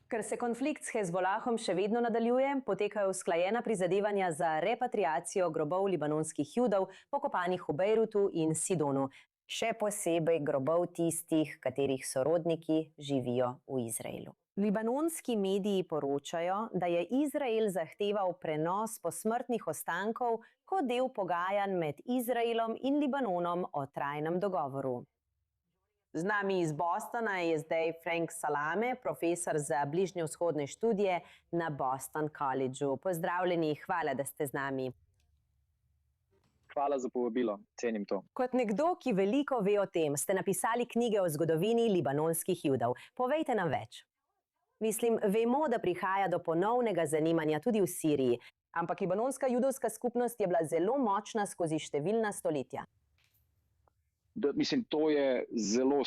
Ker se konflikt s Hezbolahom še vedno nadaljuje, potekajo usklajena prizadevanja za repatriacijo grobov libanonskih Judov, pokopanih v Bejrutu in Sidonu. Še posebej grobov tistih, katerih sorodniki živijo v Izraelu. Libanonski mediji poročajo, da je Izrael zahteval prenos posmrtnih ostankov kot del pogajanj med Izraelom in Libanonom o trajnem dogovoru. Z nami iz Bostona je zdaj Frank Salame, profesor za bližnjevzhodne študije na Boston Collegeu. Pozdravljeni, hvala, da ste z nami. Hvala za povabilo, cenim to. Kot nekdo, ki veliko ve o tem, ste napisali knjige o zgodovini libanonskih Judov. Povejte nam več. Mislim, vemo, da prihaja do ponovnega zanimanja tudi v Siriji, ampak libanonska judovska skupnost je bila zelo močna skozi številna stoletja. Mislim, to je zelo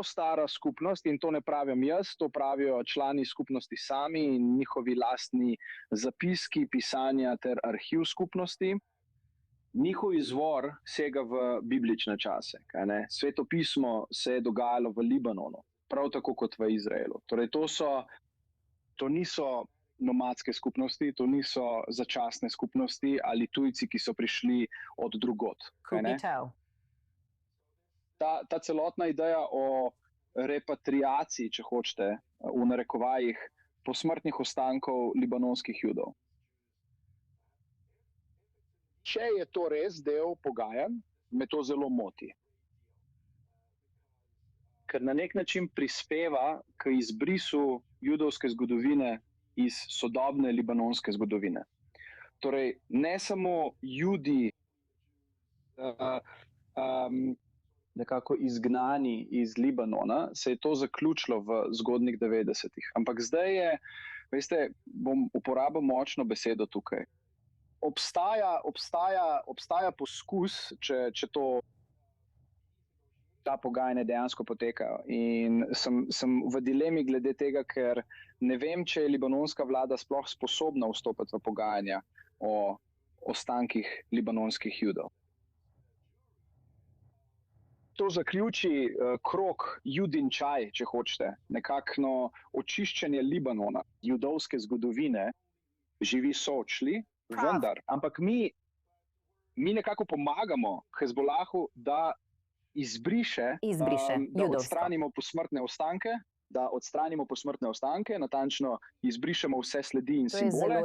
stara skupnost in to ne pravim jaz, to pravijo člani skupnosti sami in njihovi lastni zapiski, pisanja ter arhiv skupnosti. Njihov izvor sega v biblične čase. Sveto pismo se je dogajalo v Libanonu, prav tako kot v Izraelu. Torej, to niso nomadske skupnosti, to niso začasne skupnosti ali tujci, ki so prišli od drugod. Ta celotna ideja o repatriaciji, če hočete, v narekovajih, posmrtnih ostankov libanonskih Judov. Če je to res del pogajanj, me to zelo moti. Ker na nek način prispeva k izbrisu judovske zgodovine iz sodobne libanonske zgodovine. Torej, ne samo Judi nekako izgnani iz Libanona, se je to zaključilo v zgodnjih 90-ih. Ampak zdaj je, veste, bom uporabil močno besedo tukaj. Obstaja poskus, če ta pogajanja dejansko potekajo. In sem v dilemi glede tega, ker ne vem, če je libanonska vlada sploh sposobna vstopiti v pogajanja o ostankih libanonskih Judov. To zaključi krog Judin čaj, če hočete, nekakšno očiščenje Libanona, judovske zgodovine, živi sočli, vendar. Ampak mi nekako pomagamo Hezbolahu, da izbriše da odstranimo posmrtne ostanke, natančno izbrišemo vse sledi in simbole.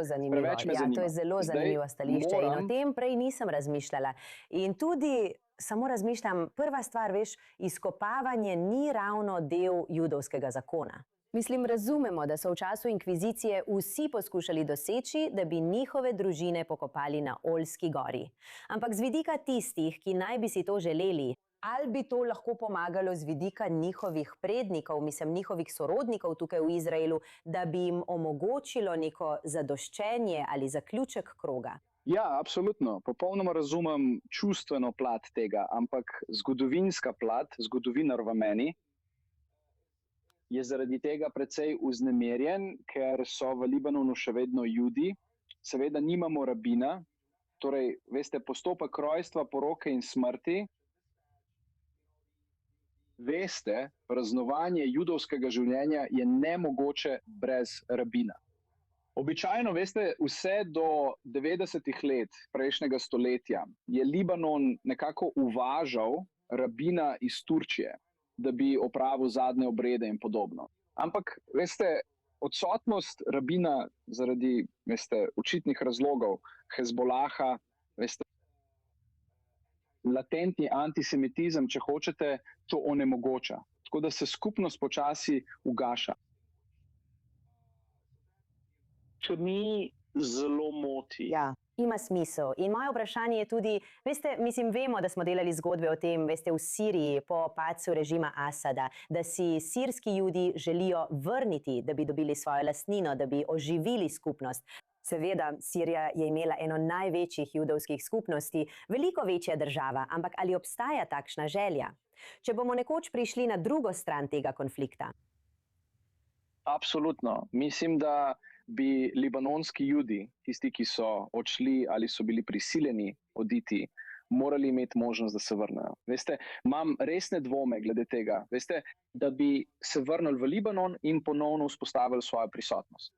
To je zelo zanimivo stališče in o tem prej nisem razmišljala. In tudi samo razmišljam, prva stvar, veš, izkopavanje ni ravno del judovskega zakona. Mislim, razumemo, da so v času inkvizicije vsi poskušali doseči, da bi njihove družine pokopali na Oljski gori. Ampak z vidika tistih, ki naj bi si to želeli, ali bi to lahko pomagalo z vidika njihovih prednikov, mislim, njihovih sorodnikov tukaj v Izraelu, da bi jim omogočilo neko zadoščenje ali zaključek kroga? Ja, absolutno. Popolnoma razumem čustveno plat tega, ampak zgodovinska plat, zgodovinar v meni, je zaradi tega precej vznemirjen, ker so v Libanonu še vedno Judi. Seveda nimamo rabina, torej, veste, postopek rojstva, poroke in smrti. Veste, praznovanje judovskega življenja je nemogoče brez rabina. Običajno, veste, vse do 90-ih let prejšnjega stoletja je Libanon nekako uvažal rabina iz Turčije, da bi opravil zadnje obrede in podobno. Ampak, veste, odsotnost rabina zaradi, veste, očitnih razlogov Hezbolaha, veste, latentni antisemitizem, če hočete, to onemogoča. Tako da se skupnost počasi ugaša. To mi zelo moti. Ja, ima smisel. In moje vprašanje je tudi, veste, mislim, vemo, da smo delali zgodbe o tem, veste, v Siriji po padcu režima Asada, da si sirski Judi želijo vrniti, da bi dobili svojo lastnino, da bi oživili skupnost. Seveda, Sirija je imela eno največjih judovskih skupnosti, veliko večja država, ampak ali obstaja takšna želja? Če bomo nekoč prišli na drugo stran tega konflikta? Absolutno. Mislim, da bi libanonski Judi, tisti, ki so odšli ali so bili prisiljeni oditi morali imeti možnost, da se vrnejo. Veste, imam resne dvome glede tega, veste, da bi se vrnili v Libanon in ponovno vzpostavili svojo prisotnost.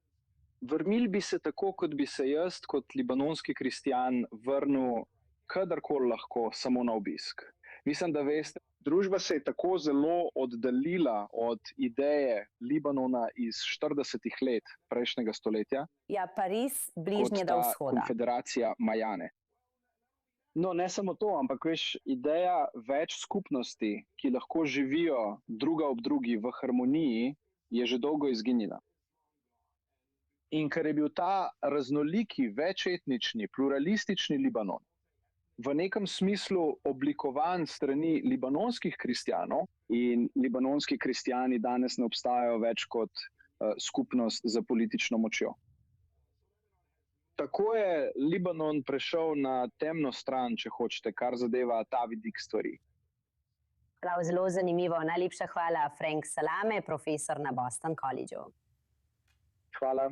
Vrnili bi se tako, kot bi se jaz, kot libanonski kristjan, vrnil kadarkoli lahko, samo na obisk. Mislim, da veste, družba se je tako zelo oddaljila od ideje Libanona iz 40 let prejšnjega stoletja. Ja, Pariz, Bližnjega vzhoda. Konfederacija Majane. No, ne samo to, ampak veš, ideja več skupnosti, ki lahko živijo druga ob drugi v harmoniji, je že dolgo izginila. In ker je bil ta raznoliki, večetnični, pluralistični Libanon v nekem smislu oblikovan strani libanonskih kristjanov, in libanonski kristjani danes ne obstajajo več kot skupnost za politično močjo. Tako je Libanon prešel na temno stran, če hočete, kar zadeva ta vidik stvari. Prav, zelo zanimivo. Najlepša hvala, Frank Salame, profesor na Boston Collegeu. Hvala.